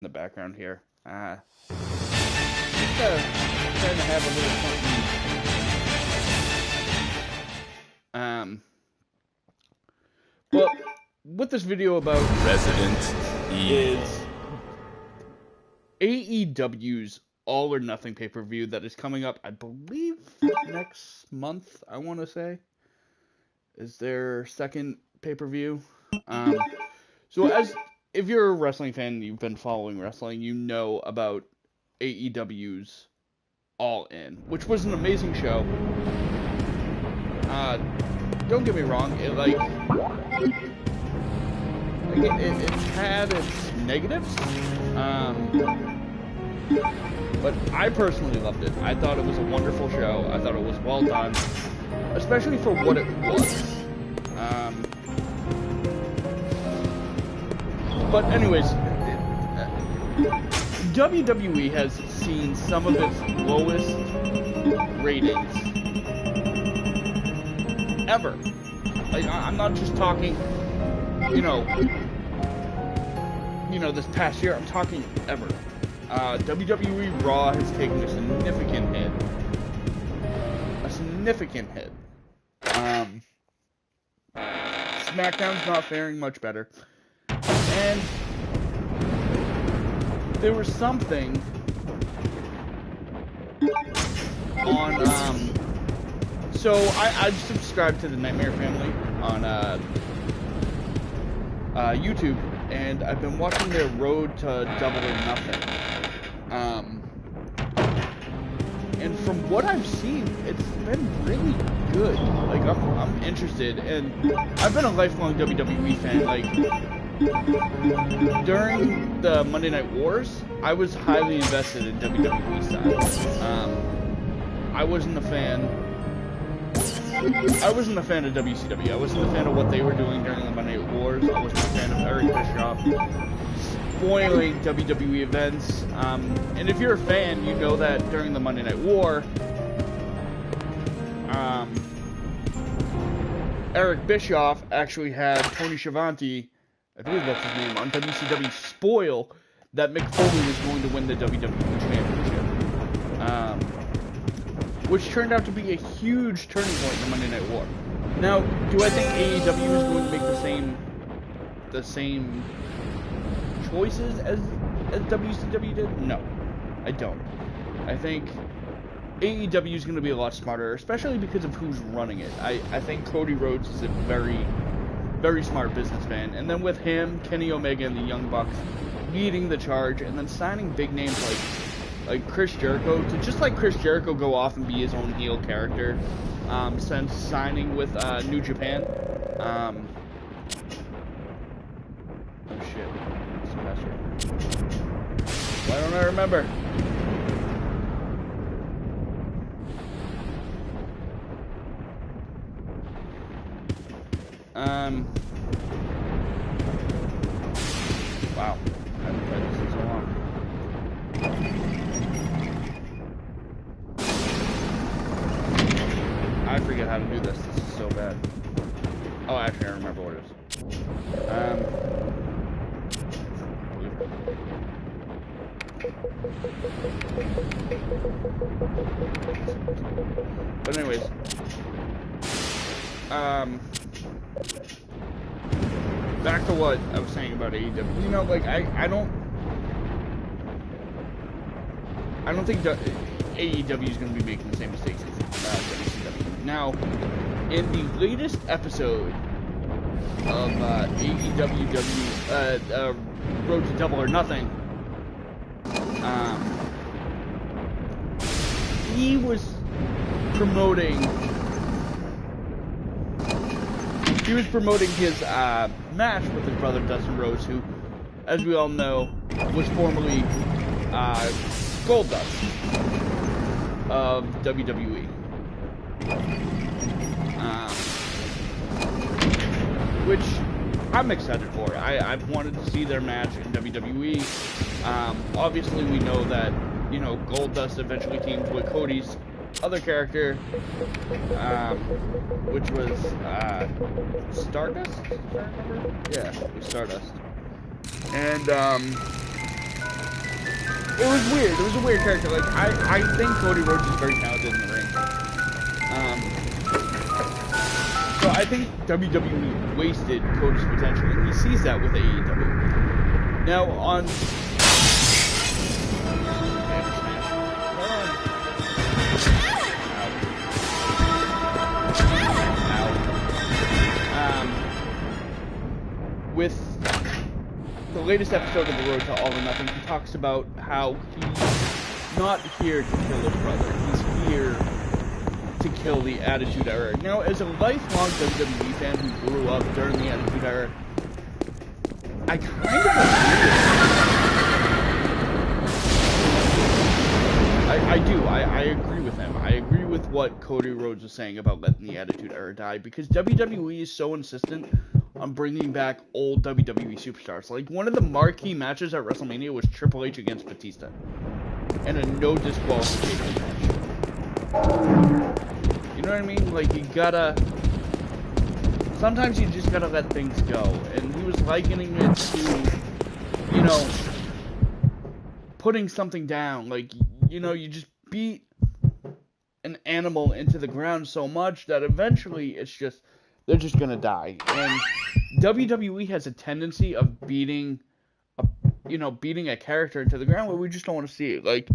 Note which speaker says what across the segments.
Speaker 1: in the background here. Just trying to have a little something. But what this video about
Speaker 2: Resident Evil
Speaker 1: is AEW's All or Nothing pay-per-view that is coming up, I believe, next month, I want to say, is their second pay-per-view. So if you're a wrestling fan, you've been following wrestling, you know about AEW's All In, which was an amazing show. Don't get me wrong, it had its negatives, but I personally loved it. I thought it was a wonderful show. I thought it was well done, especially for what it was. But anyways, WWE has seen some of its lowest ratings ever. Like, I'm not just talking, this past year. I'm talking ever. WWE Raw has taken a significant hit. SmackDown's not faring much better. And there was something on, so I've subscribed to the Nightmare Family on, YouTube, and I've been watching their Road to Double or Nothing. And from what I've seen, it's been really good. Like, I'm interested, and I've been a lifelong WWE fan. Like, during the Monday Night Wars, I was highly invested in WWE style. I wasn't a fan of WCW. I wasn't a fan of what they were doing during the Monday Night Wars. I wasn't a fan of Eric Bischoff spoiling WWE events. And if you're a fan, you know that during the Monday Night War, Eric Bischoff actually had Tony Schiavone, I believe that's his name, on WCW spoil that Mick Foley was going to win the WWE Championship. Which turned out to be a huge turning point in the Monday Night War. Now, do I think AEW is going to make the same choices as WCW did? No, I don't. I think AEW is going to be a lot smarter, especially because of who's running it. I think Cody Rhodes is a very, very smart businessman, and then with him, Kenny Omega and the Young Bucks leading the charge, and then signing big names like Chris Jericho to just let Chris Jericho go off and be his own heel character. Since signing with New Japan. Oh shit. Why don't I remember? Wow. I haven't played this in so long. I forget how to do this. This is so bad. Oh, actually, I remember what it is. But anyways, back to what I was saying about AEW. You know, like I don't think AEW is going to be making the same mistakes as WCW. Now, in the latest episode of AEW's Road to Double or Nothing, he was promoting his match with his brother Dustin Rhodes, who, as we all know, was formerly Goldust of WWE. Which I'm excited for. I've wanted to see their match in WWE. Obviously, we know that, Goldust eventually teamed with Cody's other character, which was Stardust, if I remember? Yeah, it was Stardust. And it was weird. It was a weird character. Like, I think Cody Rhodes is very talented in the ring. So I think WWE wasted Cody's potential, and he sees that with AEW. Now, on... with the latest episode of The Road to All or Nothing, he talks about how he's not here to kill his brother. He's here to kill the Attitude Era. Now, as a lifelong WWE fan who grew up during the Attitude Era, I kind of agree with him. I agree with him. I agree with what Cody Rhodes was saying about letting the Attitude Era die, because WWE is so insistent on bringing back old WWE superstars. Like, one of the marquee matches at WrestleMania was Triple H against Batista, and a no disqualification match. You know what I mean? Like, you gotta... Sometimes you just gotta let things go. And he was likening it to, you know, putting something down. Like, you know, you just beat an animal into the ground so much that eventually it's just... they're just gonna die. And WWE has a tendency of beating a character into the ground where we just don't want to see it. Like,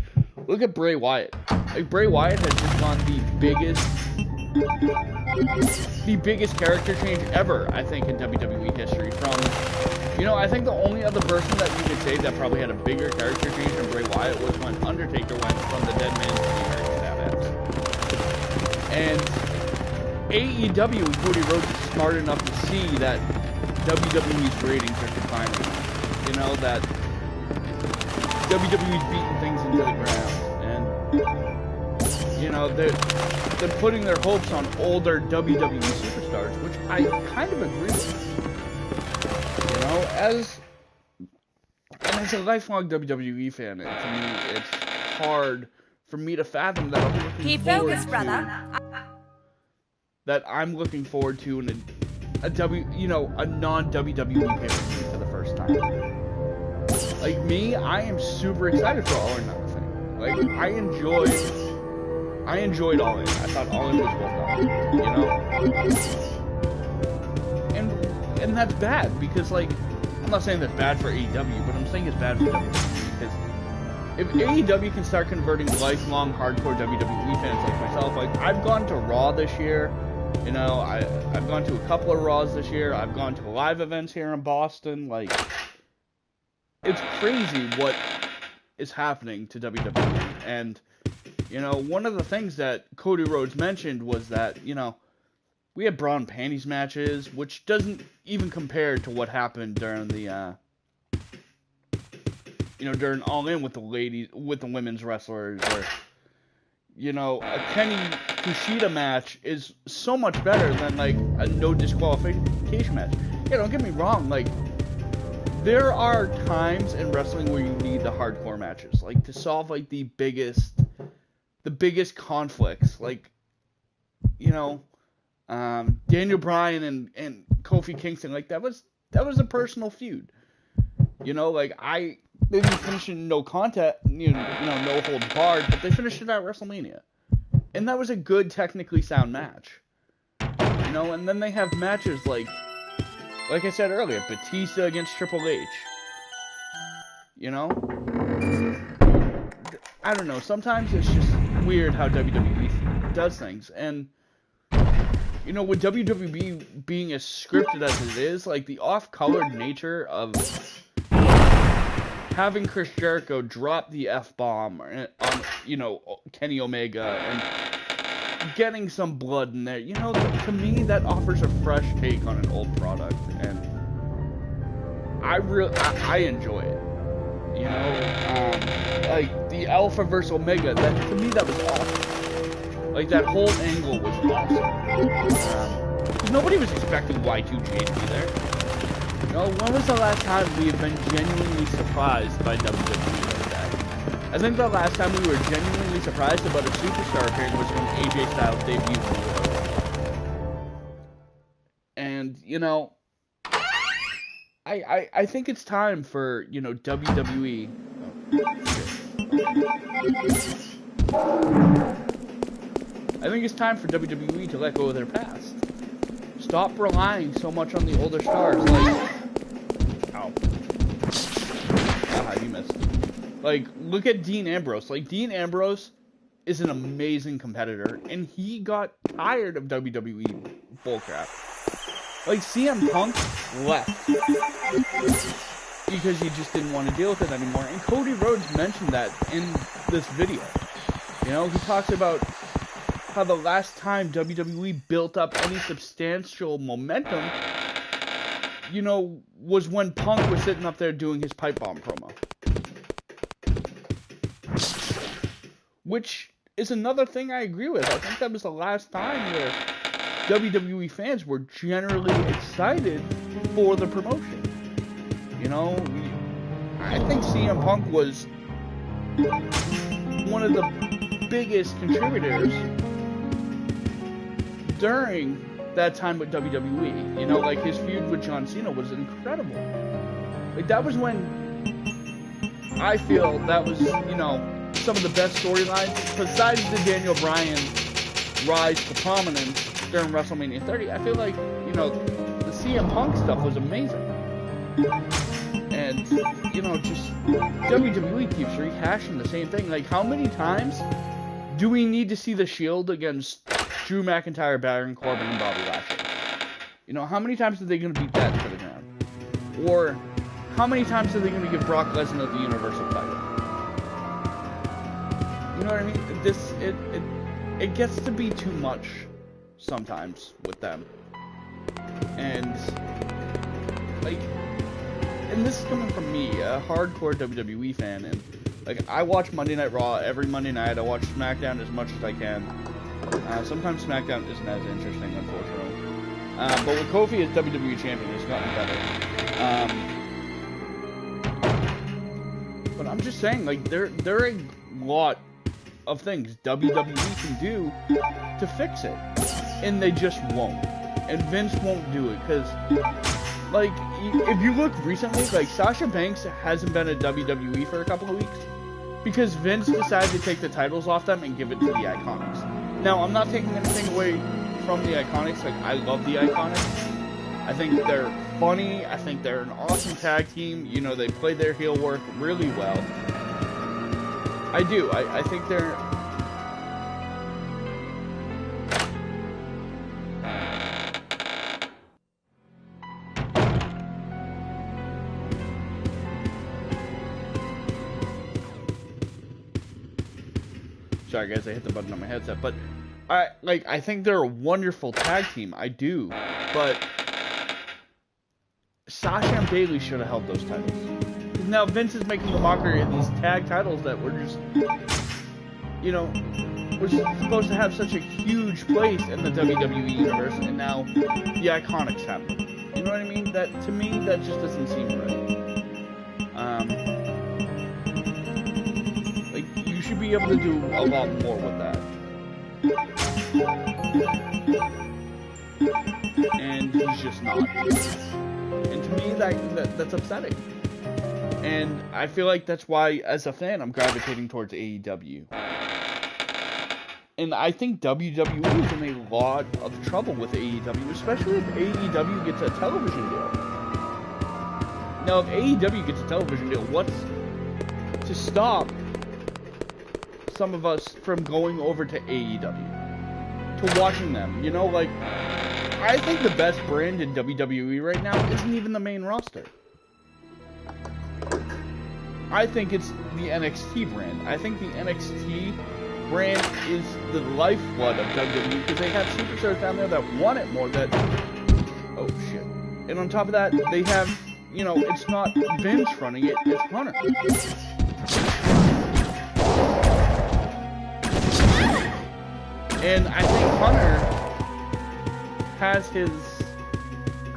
Speaker 1: look at Bray Wyatt. Like, Bray Wyatt has just gone the biggest character change ever, I think, in WWE history. From, you know, I think the only other person that you could say that probably had a bigger character change than Bray Wyatt was when Undertaker went from the dead man to the American Badass. And AEW and Cody Rhodes is smart enough to see that WWE's ratings are declining. You know, that WWE's beating things into the ground. And, you know, they're putting their hopes on older WWE superstars, which I kind of agree with. You know, as a lifelong WWE fan, to me, it's hard for me to fathom that I'm looking forward to... that I'm looking forward to in a non-WWE pay-per-view for the first time. Like me, I am super excited for All or Nothing. Like, I enjoyed All In. I thought All In was well done, you know? And that's bad, because, like, I'm not saying that's bad for AEW, but I'm saying it's bad for WWE, because if AEW can start converting lifelong hardcore WWE fans like myself, like, I've gone to Raw this year. You know, I've gone to a couple of Raws this year. I've gone to live events here in Boston. Like, it's crazy what is happening to WWE. And, you know, one of the things that Cody Rhodes mentioned was that, you know, we had bra and panties matches, which doesn't even compare to what happened during the, you know, during All In with the women's wrestlers, or... You know, a Kenny Kushida match is so much better than, like, a no disqualification match. Yeah, don't get me wrong, like, there are times in wrestling where you need the hardcore matches, like, to solve, like, the biggest conflicts. Like, you know, Daniel Bryan and Kofi Kingston, like, that was a personal feud. You know, like, they didn't finish in no contest, you know, no holds barred, but they finished it at WrestleMania. And that was a good, technically sound match. You know, and then they have matches like I said earlier, Batista against Triple H. You know? I don't know, sometimes it's just weird how WWE does things. And, you know, with WWE being as scripted as it is, like, the off-colored nature of having Chris Jericho drop the F-bomb on, you know, Kenny Omega, and getting some blood in there, you know, to me, that offers a fresh take on an old product, and I enjoy it, you know, like, the Alpha versus Omega, to me, that was awesome. Like, that whole angle was awesome. Nobody was expecting Y2J to be there. No, when was the last time we have been genuinely surprised by WWE like that? I think the last time we were genuinely surprised about a superstar appearing was when AJ Styles debuted in the world. And, you know, I think it's time for, you know, WWE... Oh, shit. I think it's time for WWE to let go of their past. Stop relying so much on the older stars. Like, ow. Ah, you missed. Like, look at Dean Ambrose. Like, Dean Ambrose is an amazing competitor, and he got tired of WWE bullcrap. Like, CM Punk left because he just didn't want to deal with it anymore. And Cody Rhodes mentioned that in this video. You know, he talks about how the last time WWE built up any substantial momentum, you know, was when Punk was sitting up there doing his pipe bomb promo. Which is another thing I agree with. I think that was the last time where WWE fans were generally excited for the promotion. You know, I think CM Punk was one of the biggest contributors during that time with WWE. You know, like his feud with John Cena was incredible. Like that was when I feel that was, you know, some of the best storylines besides the Daniel Bryan rise to prominence during WrestleMania 30. I feel like, you know, the CM Punk stuff was amazing. And, you know, just WWE keeps rehashing the same thing. Like, how many times do we need to see the Shield against Drew McIntyre, Baron Corbin, and Bobby Lashley? You know, how many times are they going to beat that to the ground? Or how many times are they going to give Brock Lesnar the Universal title? You know what I mean? It gets to be too much sometimes with them. And, like, and this is coming from me, a hardcore WWE fan, and, like, I watch Monday Night Raw every Monday night. I watch SmackDown as much as I can. Sometimes SmackDown isn't as interesting, unfortunately. But with Kofi as WWE Champion, it's gotten better. But I'm just saying, like, there are a lot of things WWE can do to fix it. And they just won't. And Vince won't do it, because, like, if you look recently, like, Sasha Banks hasn't been at WWE for a couple of weeks because Vince decided to take the titles off them and give it to the Iconics. Now, I'm not taking anything away from the Iconics. Like, I love the Iconics. I think they're funny. I think they're an awesome tag team. You know, they play their heel work really well. I do. I think they're... Sorry guys, I hit the button on my headset, but I think they're a wonderful tag team. I do, but Sasha and Bayley should have held those titles. Now Vince is making a mockery of these tag titles that were just, you know, was supposed to have such a huge place in the WWE universe, and now the Iconics have them. You know what I mean? That, to me, that just doesn't seem right. You should be able to do a lot more with that. And he's just not. And to me, that's upsetting. And I feel like that's why, as a fan, I'm gravitating towards AEW. And I think WWE is in a lot of trouble with AEW, especially if AEW gets a television deal. Now, if AEW gets a television deal, what's to stop some of us from going over to AEW, to watching them? You know, like, I think the best brand in WWE right now isn't even the main roster. I think it's the NXT brand. I think the NXT brand is the lifeblood of WWE, because they have superstars down there that want it more, that, oh shit. And on top of that, they have, you know, it's not Vince running it, it's Hunter. And I think Hunter has his,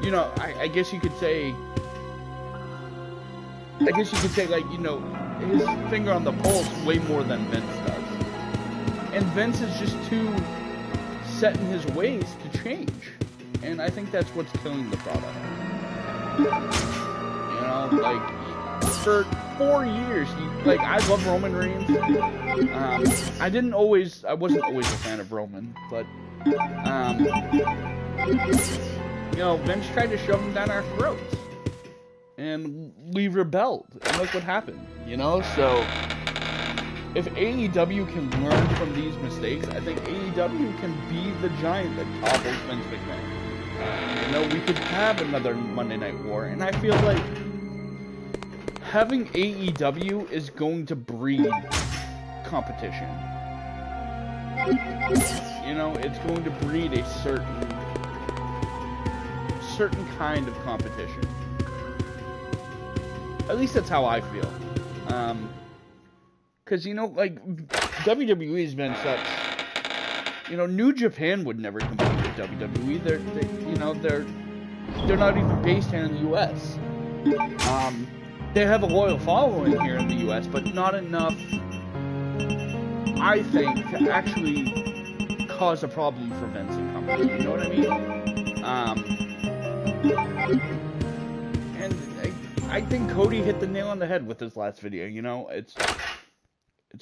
Speaker 1: you know, I guess you could say, like, you know, his finger on the pulse way more than Vince does. And Vince is just too set in his ways to change. And I think that's what's killing the product. You know, like, 4 years, I love Roman Reigns. I wasn't always a fan of Roman, but, Vince tried to shove him down our throats. And we rebelled, and look what happened, So, if AEW can learn from these mistakes, I think AEW can be the giant that topples Vince McMahon. We could have another Monday Night War, and I feel like having AEW is going to breed competition. It's going to breed a certain kind of competition. At least that's how I feel. Because, WWE has been such... New Japan would never compete with WWE. They're not even based here in the U.S. They have a loyal following here in the U.S., but not enough, I think, to actually cause a problem for Vince and company. You know what I mean? And I think Cody hit the nail on the head with this last video. It's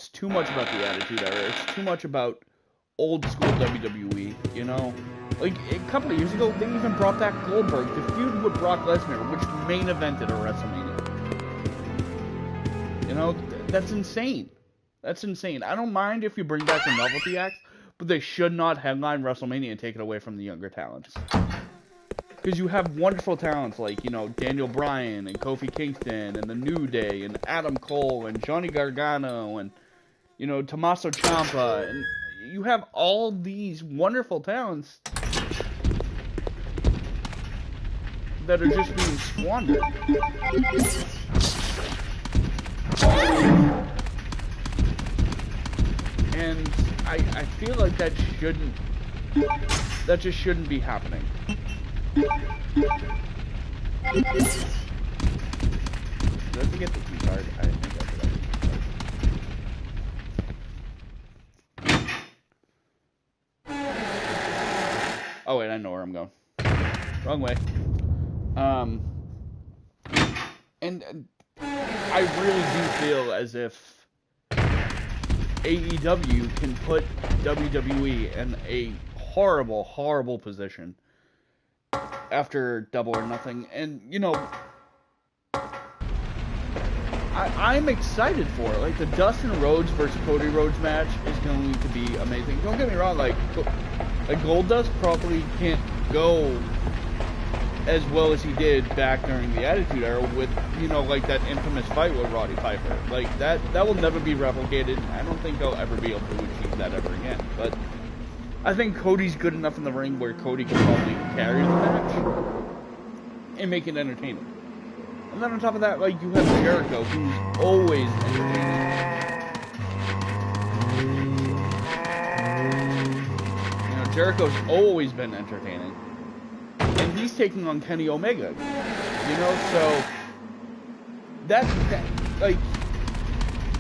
Speaker 1: too much about the Attitude Era. It's too much about old school WWE. A couple of years ago, they even brought back Goldberg to feud with Brock Lesnar, which main evented a WrestleMania. That's insane. That's insane. I don't mind if you bring back the novelty acts, but they should not headline WrestleMania and take it away from the younger talents. Because you have wonderful talents like, Daniel Bryan and Kofi Kingston and The New Day and Adam Cole and Johnny Gargano and, Tommaso Ciampa. And you have all these wonderful talents that are just being squandered. And I feel like that just shouldn't be happening. Did I forget the key card? I think I forgot the key card. Oh wait, I know where I'm going. Wrong way. And I really do feel as if AEW can put WWE in a horrible, horrible position after Double or Nothing. And, I'm excited for it. The Dustin Rhodes versus Cody Rhodes match is going to be amazing. Don't get me wrong, Goldust probably can't go as well as he did back during the Attitude Era with, that infamous fight with Roddy Piper. That will never be replicated. I don't think they'll ever be able to achieve that ever again. But I think Cody's good enough in the ring where Cody can probably carry the match and make it entertaining. And then on top of that, you have Jericho, who's always entertaining. Jericho's always been entertaining. And he's taking on Kenny Omega, so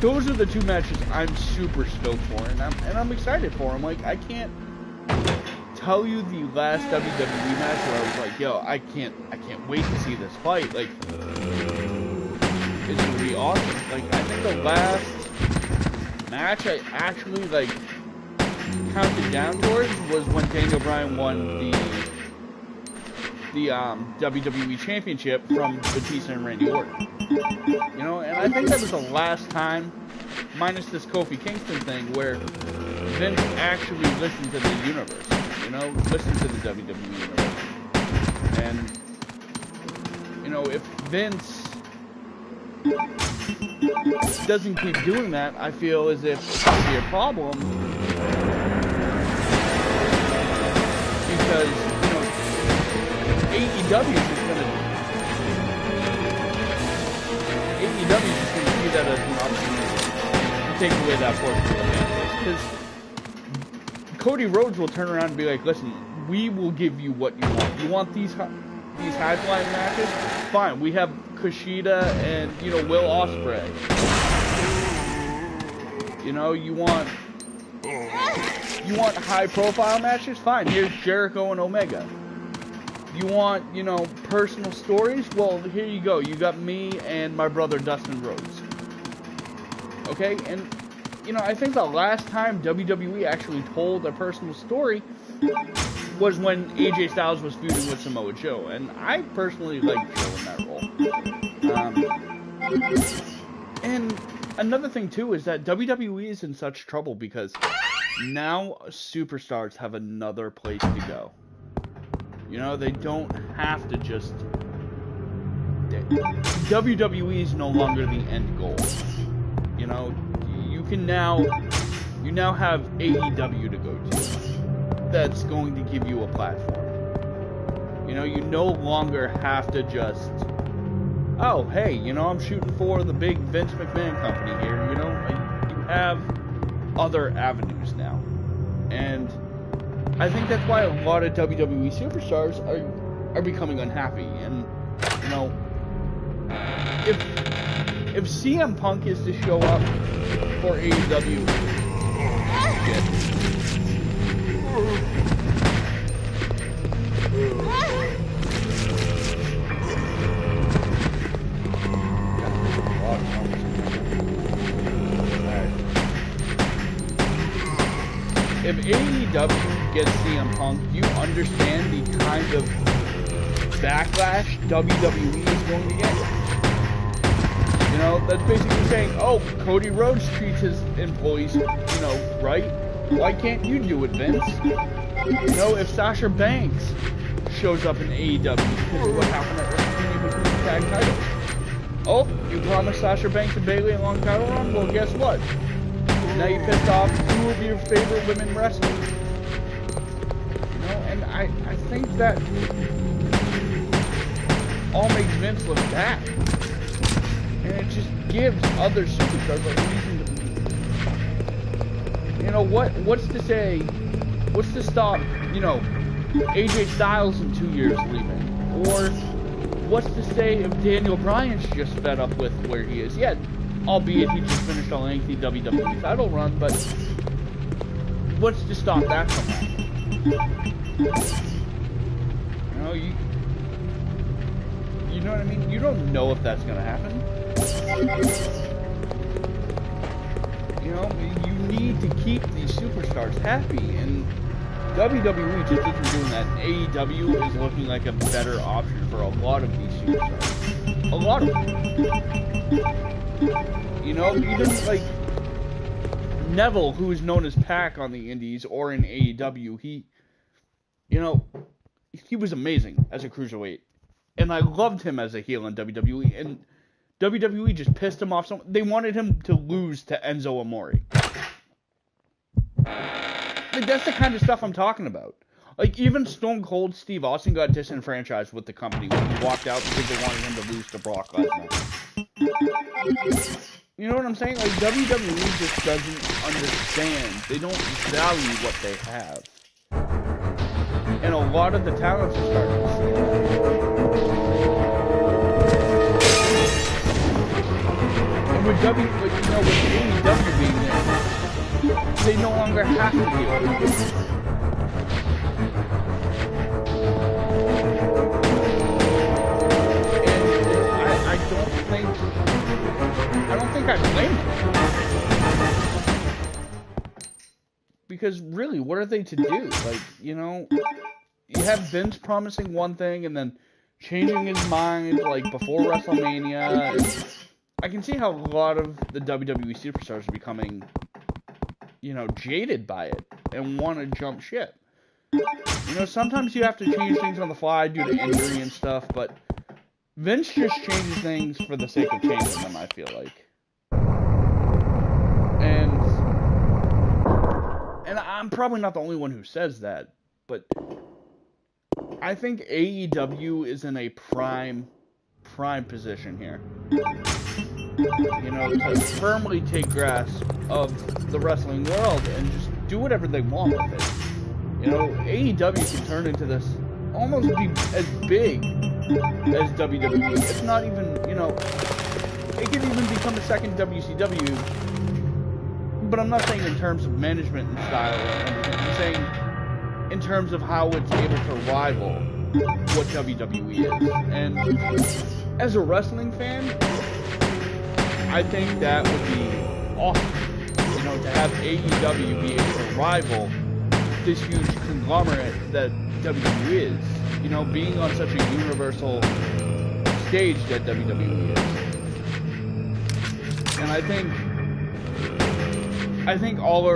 Speaker 1: those are the two matches I'm super stoked for, and I'm excited for them. I can't tell you the last WWE match where I was like, yo, I can't wait to see this fight. It's gonna be awesome. I think the last match I actually counted down towards was when Daniel Bryan won the WWE Championship from Batista and Randy Orton. And I think that was the last time, minus this Kofi Kingston thing, where Vince actually listened to the universe. Listened to the WWE universe. And, if Vince doesn't keep doing that, I feel as if it's going to be a problem. Because, AEW is just going to see that as an opportunity to take away that portion of the fan base. Because Cody Rhodes will turn around and be like, listen, we will give you what you want. You want these high-flying matches? Fine. We have Kushida and, Will Ospreay. You want high-profile matches? Fine. Here's Jericho and Omega. You want, personal stories? Well, here you go. You got me and my brother Dustin Rhodes. Okay, and you know, I think the last time WWE actually told a personal story was when AJ Styles was feuding with Samoa Joe, and I personally like Joe in that role. And another thing too is that WWE is in such trouble because now superstars have another place to go. You know, they don't have to just... WWE is no longer the end goal. You know, you now have AEW to go to. That's going to give you a platform. You know, you no longer have to just... Oh, hey, you know, I'm shooting for the big Vince McMahon company here. You know, you have other avenues now. And I think that's why a lot of WWE superstars are becoming unhappy. And, you know, if CM Punk is to show up for AEW, shit. If AEW gets CM Punk, do you understand the kind of backlash WWE is going to get? You know, that's basically saying, oh, Cody Rhodes treats his employees, you know, right? Why can't you do it, Vince? You know, if Sasha Banks shows up in AEW because of what happened at WrestleMania between the tag titles. Oh, you promised Sasha Banks and Bayley a long title run? Well, guess what? Now you pissed off two of your favorite women wrestlers. You know, and I think that all makes Vince look bad. And it just gives other superstars a reason to... You know, what's to say... What's to stop, you know, AJ Styles in 2 years leaving? Or what's to say if Daniel Bryan's just fed up with where he is? Yeah, albeit he just finished a lengthy WWE title run, but what's to stop that from happening? You know, you know what I mean? You don't know if that's going to happen. You know, you need to keep these superstars happy, and WWE just isn't doing that. AEW is looking like a better option for a lot of these superstars. A lot of them. You know, even like Neville, who is known as Pac on the Indies or in AEW, he was amazing as a cruiserweight. And I loved him as a heel in WWE, and WWE just pissed him off. They wanted him to lose to Enzo Amore. Like, that's the kind of stuff I'm talking about. Like, even Stone Cold Steve Austin got disenfranchised with the company when he walked out because they wanted him to lose to Brock Lesnar. You know what I'm saying? Like, WWE just doesn't understand. They don't value what they have. And a lot of the talents are starting to see that. And with AEW being there, they no longer have to deal with it. And I don't think I blame them. Because really, what are they to do? Like, you know, you have Vince promising one thing and then changing his mind, like, before WrestleMania. And I can see how a lot of the WWE superstars are becoming, you know, jaded by it and want to jump ship. You know, sometimes you have to change things on the fly due to injury and stuff, but Vince just changes things for the sake of changing them, I feel like. And I'm probably not the only one who says that, but I think AEW is in a prime position here. You know, to firmly take grasp of the wrestling world and just do whatever they want with it. You know, AEW can turn into this, almost be as big as WWE. It's not even, you know, it could even become a second WCW. But I'm not saying in terms of management and style or anything. I'm saying in terms of how it's able to rival what WWE is. And as a wrestling fan, I think that would be awesome. You know, to have AEW be able to rival this huge conglomerate that WWE is. You know, being on such a universal stage that WWE is. And I think all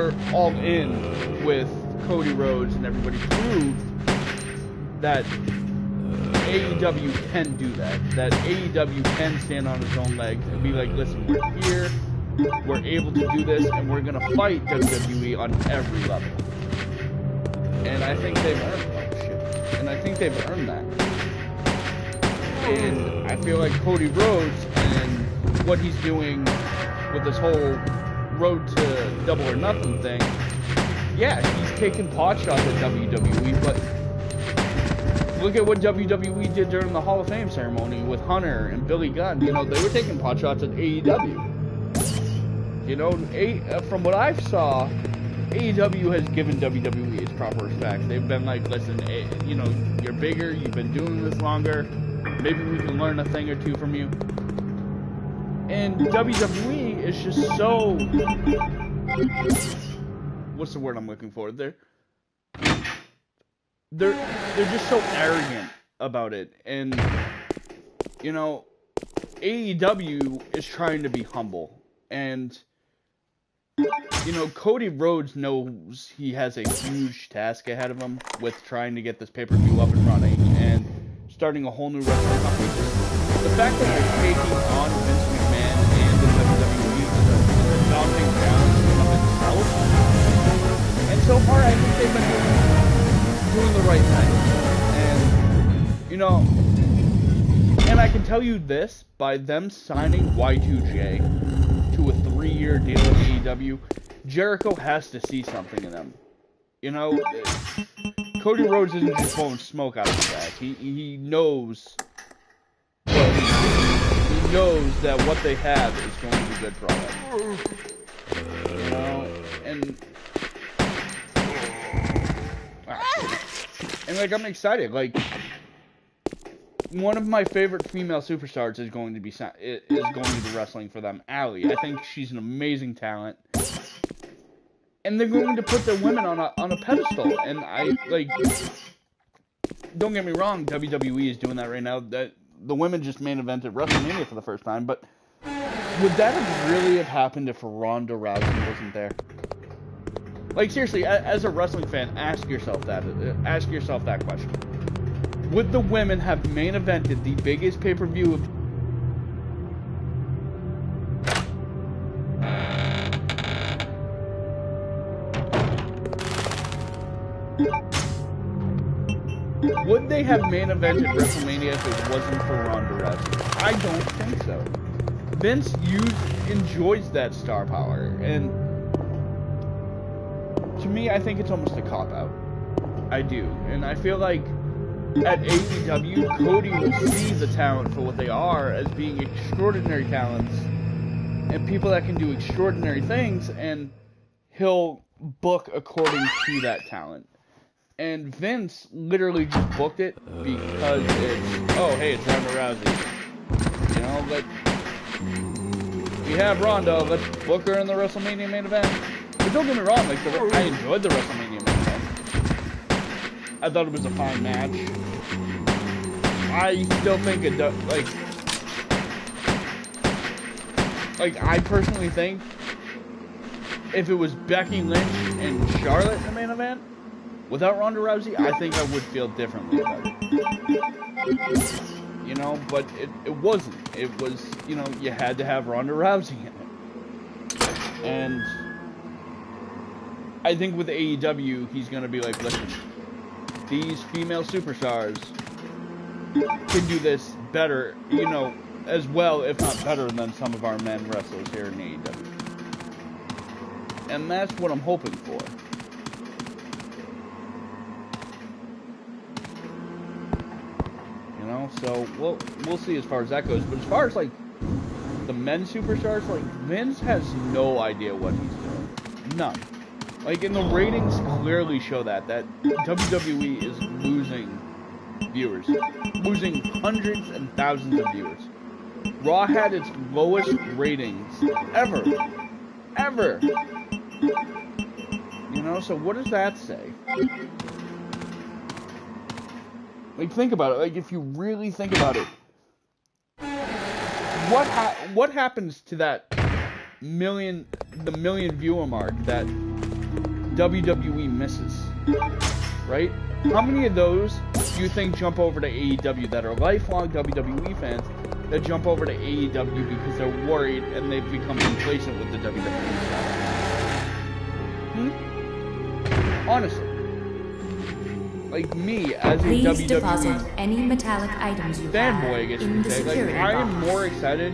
Speaker 1: in with Cody Rhodes and everybody proved that AEW can do that. That AEW can stand on its own legs and be like, listen, we're here, we're able to do this, and we're gonna fight WWE on every level. And I think they've earned that. And I feel like Cody Rhodes and what he's doing with this whole road to Double or Nothing thing, yeah, he's taking pot shots at WWE, but look at what WWE did during the Hall of Fame ceremony with Hunter and Billy Gunn. You know, they were taking pot shots at AEW. You know, from what I saw, AEW has given WWE its proper respect. They've been like, listen, you know, you're bigger, you've been doing this longer, maybe we can learn a thing or two from you. And WWE is just so... What's the word I'm looking for? They're just so arrogant about it. And, you know, AEW is trying to be humble. And, you know, Cody Rhodes knows he has a huge task ahead of him with trying to get this pay-per-view up and running and starting a whole new wrestling company. The fact that they're taking on Vince McMahon and the WWE is a daunting challenge in of itself. And so far, I think they've been doing the right thing. And, you know, and I can tell you this, by them signing Y2J to a 3-year deal at AEW, Jericho has to see something in them. You know, Cody Rhodes isn't just blowing smoke out of his ass. He knows... He knows that what they have is going to be good product. You know, and like, I'm excited. Like, one of my favorite female superstars is going to be wrestling for them, Allie. I think she's an amazing talent, and they're going to put their women on a pedestal. And I like. Don't get me wrong, WWE is doing that right now. That the women just main evented WrestleMania for the first time, but would that have really happened if Ronda Rousey wasn't there? Like, seriously, as a wrestling fan, ask yourself that question. Would the women have main evented the biggest pay-per-view of... Would they have main evented WrestleMania if it wasn't for Ronda Rousey? I don't think so. Vince enjoys that star power, and to me, I think it's almost a cop-out. I do, and I feel like at AEW, Cody will see the talent for what they are as being extraordinary talents and people that can do extraordinary things, and he'll book according to that talent. And Vince literally just booked it because it's, oh, hey, it's Ronda Rousey. You know, we have Ronda, let's book her in the WrestleMania main event. But don't get me wrong, like, I enjoyed the WrestleMania main event. I thought it was a fine match. I still think it does, like, I personally think if it was Becky Lynch and Charlotte in the main event, without Ronda Rousey, I think I would feel differently about it. You know, but it wasn't. It was, you know, you had to have Ronda Rousey in it. And I think with AEW, he's going to be like, listen, these female superstars can do this better, you know, as well, if not better than some of our men wrestlers here in AEW. And that's what I'm hoping for. You know, so we'll see as far as that goes. But as far as, like, the men superstars, like, Vince has no idea what he's doing. None. Like, and the ratings clearly show that WWE is losing viewers. Losing hundreds and thousands of viewers. Raw had its lowest ratings ever ever. You know, so what does that say? Like, think about it. Like, if you really think about it, what happens to that the million viewer mark that WWE misses, right? How many of those do you think jump over to AEW that are lifelong WWE fans that jump over to AEW because they're worried and they've become complacent with the WWE style? Honestly. Like me, as a
Speaker 3: Please
Speaker 1: WWE
Speaker 3: deposit any metallic items you
Speaker 1: fanboy, I guess you could say, like, I am more excited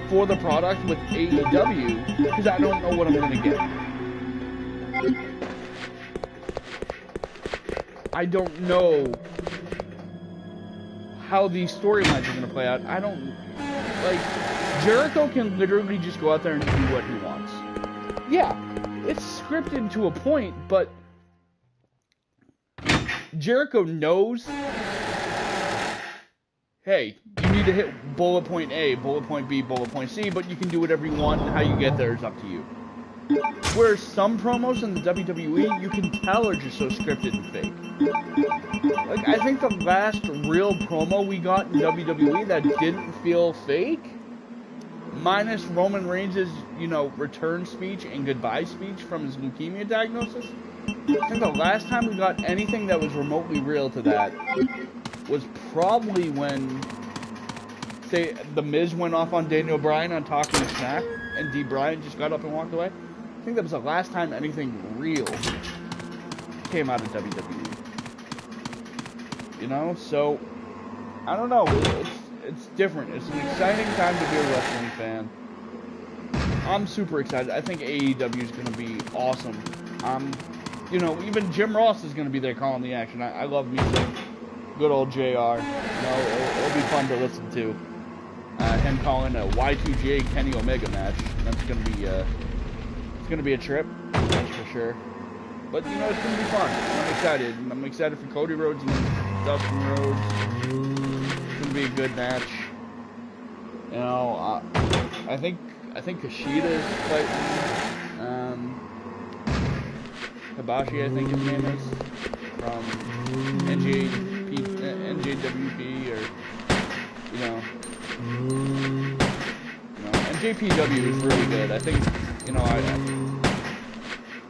Speaker 1: for the product with AEW because I don't know what I'm gonna get. I don't know how these storylines are gonna play out. I don't like Jericho can literally just go out there and do what he wants. Yeah, it's scripted to a point, but Jericho knows, hey, you need to hit bullet point A, bullet point B, bullet point C, but you can do whatever you want, and how you get there is up to you. Whereas some promos in the WWE, you can tell are just so scripted and fake. Like, I think the last real promo we got in WWE that didn't feel fake, minus Roman Reigns' return speech and goodbye speech from his leukemia diagnosis, I think the last time we got anything that was remotely real to that was probably when, say, The Miz went off on Daniel Bryan on Talking Smack, and D. Bryan just got up and walked away. I think that was the last time anything real came out of WWE. You know, so, I don't know, it's different. It's an exciting time to be a wrestling fan. I'm super excited. I think AEW is going to be awesome. Even Jim Ross is going to be there calling the action. I love music. Good old JR. It'll be fun to listen to. Him calling a Y2J Kenny Omega match. That's going to be, it's going to be a trip. That's for sure. But, it's going to be fun. I'm excited. I'm excited for Cody Rhodes and Dustin Rhodes. It's going to be a good match. I think Kushida is fighting, Hibachi, I think his name is, from NJWP, or, NJPW is really good. I think,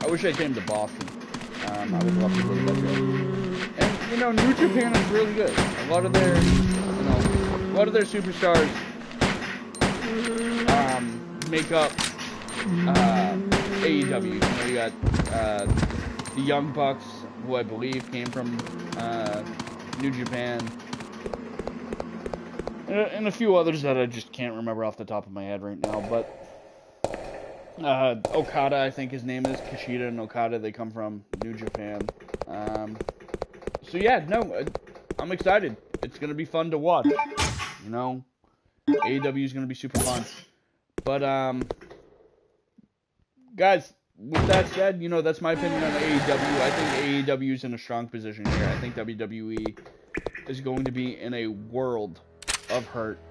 Speaker 1: I wish I came to Boston. I would love to go to that show. And, New Japan is really good. A lot of their superstars, make up, AEW. You got, the Young Bucks, who I believe came from New Japan, and a few others that I just can't remember off the top of my head right now, but Okada, I think his name is, Kushida and Okada, they come from New Japan. So yeah, no, I'm excited. It's going to be fun to watch, AEW is going to be super fun. But, guys, with that said, that's my opinion on AEW. I think AEW is in a strong position here. I think WWE is going to be in a world of hurt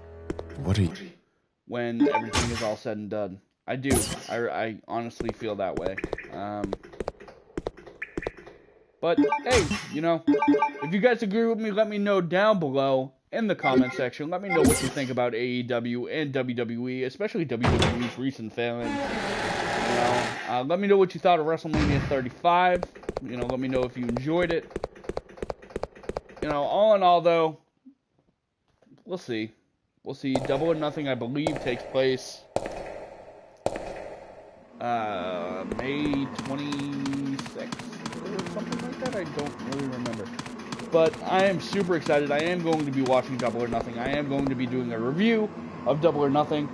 Speaker 1: when everything is all said and done. I do. I honestly feel that way. But, hey, if you guys agree with me, let me know down below in the comment section. Let me know what you think about AEW and WWE, especially WWE's recent failings. Let me know what you thought of WrestleMania 35. Let me know if you enjoyed it. All in all, though, we'll see. We'll see. Double or Nothing, I believe, takes place May 26th or something like that. I don't really remember. But I am super excited. I am going to be watching Double or Nothing. I am going to be doing a review of Double or Nothing.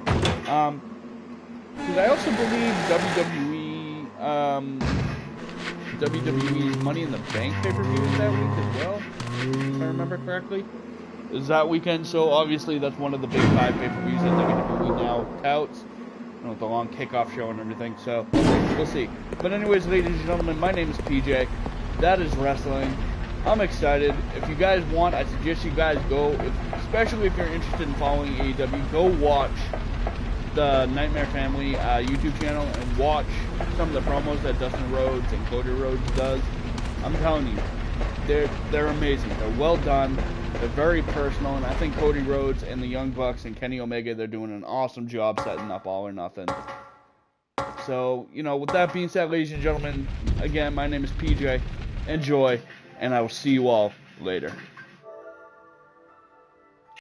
Speaker 1: Because I also believe WWE's Money in the Bank pay-per-view is that week as well, if I remember correctly. Is that weekend, so obviously that's one of the big 5 pay-per-views that WWE now touts. With the long kickoff show and everything, so we'll see. But anyways, ladies and gentlemen, my name is PJ. That is wrestling. I'm excited. If you guys want, I suggest you guys go, especially if you're interested in following AEW, go watch the Nightmare Family YouTube channel and watch some of the promos that Dustin Rhodes and Cody Rhodes does. I'm telling you, they're amazing. They're well done. They're very personal, and I think Cody Rhodes and the Young Bucks and Kenny Omega, they're doing an awesome job setting up All or Nothing. So, with that being said, ladies and gentlemen, again, my name is PJ. Enjoy, and I will see you all later.